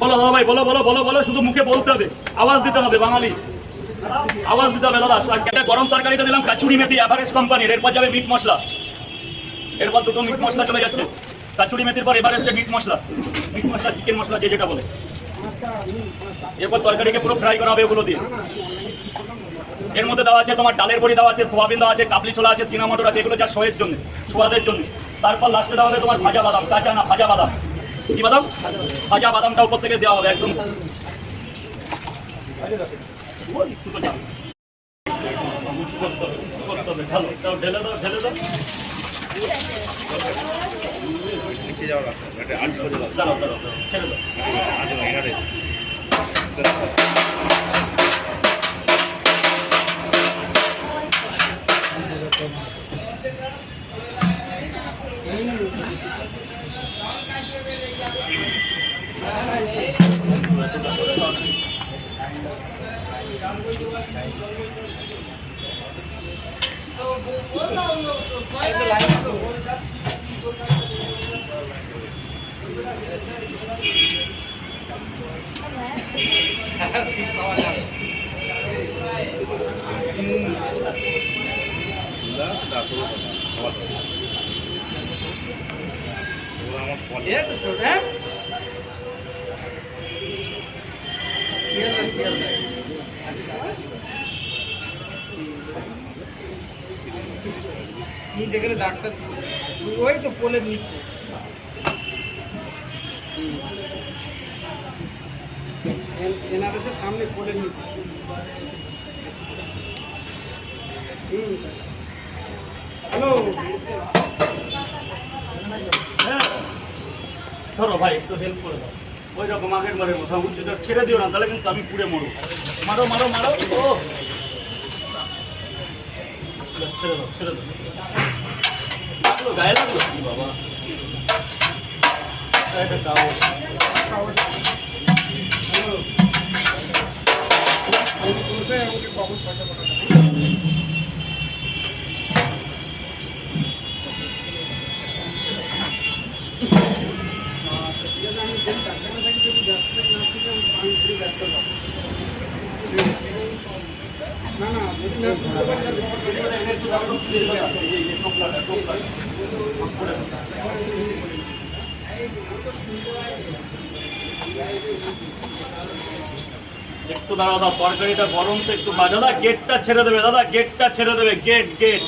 বলো দাদা ভাই, বলো বলো বলো বলো, শুধু মুখে বলতে হবে, আওয়াজ দিতে হবে, বাঙালি আওয়াজ দিতে হবে দাদা। একটা গরম তরকারিটা দিলাম কাচুরি মেথি এভারেস্ট কোম্পানির, এরপর যাবে মিট মশলা, এরপর দুটো মিট মশলা চলে যাচ্ছে। কাচুরি মেথির পর এভারেস্টের মিট মশলা চিকেন মশলা যে যেটা বলে। এরপর তরকারিকে পুরো ফ্রাই করা হবে ওগুলো দিয়ে। এর মধ্যে দেওয়া আছে তোমার ডালের বড়ি দেওয়া আছে, সোয়াবিন দেওয়া আছে, কাবলি ছোলা আছে, চীনা মটর আছে, এগুলো যা শোয়ের জন্য, সোয়াদের জন্য। তারপর লাস্টে দেওয়া হবে তোমার ভাজা বাদাম, কাঁচা না ভাজা বাদাম। কি বাদাম? ভাজা বাদামটা উপর থেকে দেওয়া হবে একদম। ঢেলে দাও ঢেলে দাও। দাঁড়াও দাঁড়াও ছেড়ে দাও। যেখানে ডাক্তার ওই তো পোলের নিচে এনআরএসের সামনে পোলের নিচে। হ্যালো ধরো ভাই, একটু হেল্প করে দাও। ওই রকম আগের বারের কথা বলছি, ছেড়ে দিও না, তাহলে কিন্তু আমি পুড়ে মরবো। মারো মারো মারো। ও ছেড়ে দাও ছেড়ে দাও। লাগলো গায়ে লাগলো কি বাবা? এটা কাগজ না না একটু দাঁড়াও দাদা, তরকারিটা গরম তো একটু দাদা, গেটটা ছেড়ে দেবে দাদা, গেটটা ছেড়ে দেবে, গেট গেট।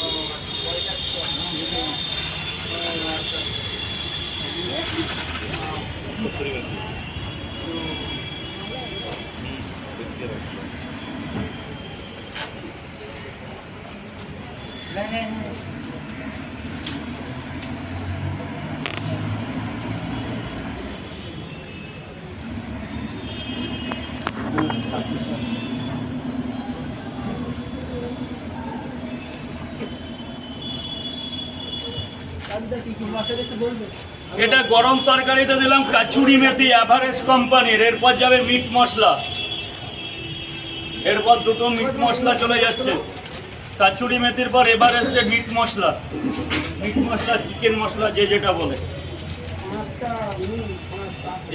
এটা গরম তরকারিতে দিলাম কাচুরি মেথি এভারেস্ট কোম্পানির, এরপর যাবে মিট মশলা, এরপর দুটো মিট মশলা চলে যাচ্ছে। কাচুরি মেথির পর এভারেস্টের মিট মশলা চিকেন মশলা যে যেটা বলে।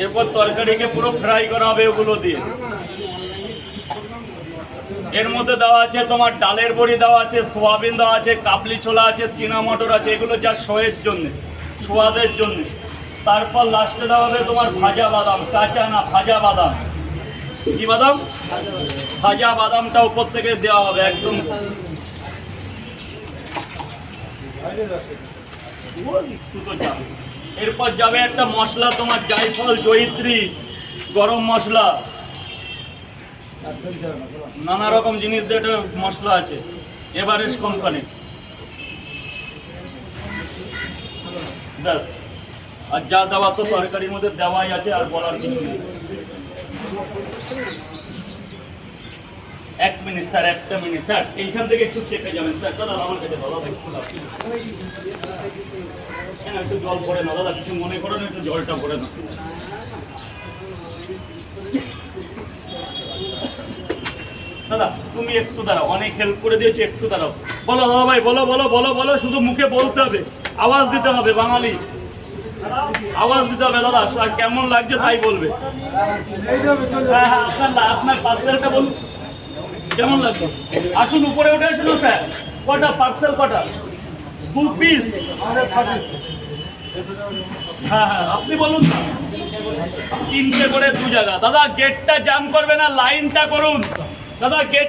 এরপর তরকারিকে পুরো ফ্রাই করা হবে ওগুলো দিয়ে। এর মধ্যে দেওয়া আছে তোমার ডালের বড়ি দেওয়া আছে, সোয়াবিন দেওয়া আছে, কাবলি ছোলা আছে, চীনা মটর আছে, এগুলো যা শোয়ের জন্য, সোয়াদের জন্য। তারপর লাস্টে দেওয়া হবে তোমার ভাজা বাদাম, কাঁচা না ভাজা বাদাম। কি বাদাম? ভাজা বাদামটা উপর থেকে দেওয়া হবে একদম। এরপর যাবে একটা মশলা তোমার জায়ফল, জয়িত্রী, গরম মশলা, নানা রকম জিনিস দিয়ে একটা মশলা আছে এভারেস্ট কোম্পানির। আর যা দেওয়া তো তরকারির মধ্যে দেওয়াই আছে, আর বলার কিছু নেই। এক মিনিট স্যার, একটা মিনিট স্যার, এইখান থেকে একটু চেপে যাবেন স্যার। দাদা আমার কাছে দাদা একটু জল পড়ে না দাদা, কিছু মনে করো না, একটু জলটা পড়ে না। দাদা তুমি একটু দাঁড়াও, অনেক হেল্প করে দিয়েছি, একটু দাঁড়াও। বলো দাদা ভাই, বলো বলো বলো বলো, শুধু মুখে বলতে হবে, আওয়াজ দিতে হবে, বাঙালি আওয়াজ দিতে হবে দাদা, আর কেমন লাগছে তাই বলবে। হ্যাঁ হ্যাঁ, আপনার পার্সেলটা বলুন কেমন লাগছে। আসুন উপরে উঠে আসুন স্যার। কটা পার্সেল, কটা? 2 পিস। হ্যাঁ হ্যাঁ, আপনি বলুন না। 3টে করে 2 জায়গা। দাদা গেটটা জাম করবে না, লাইনটা করুন দাদা, গেট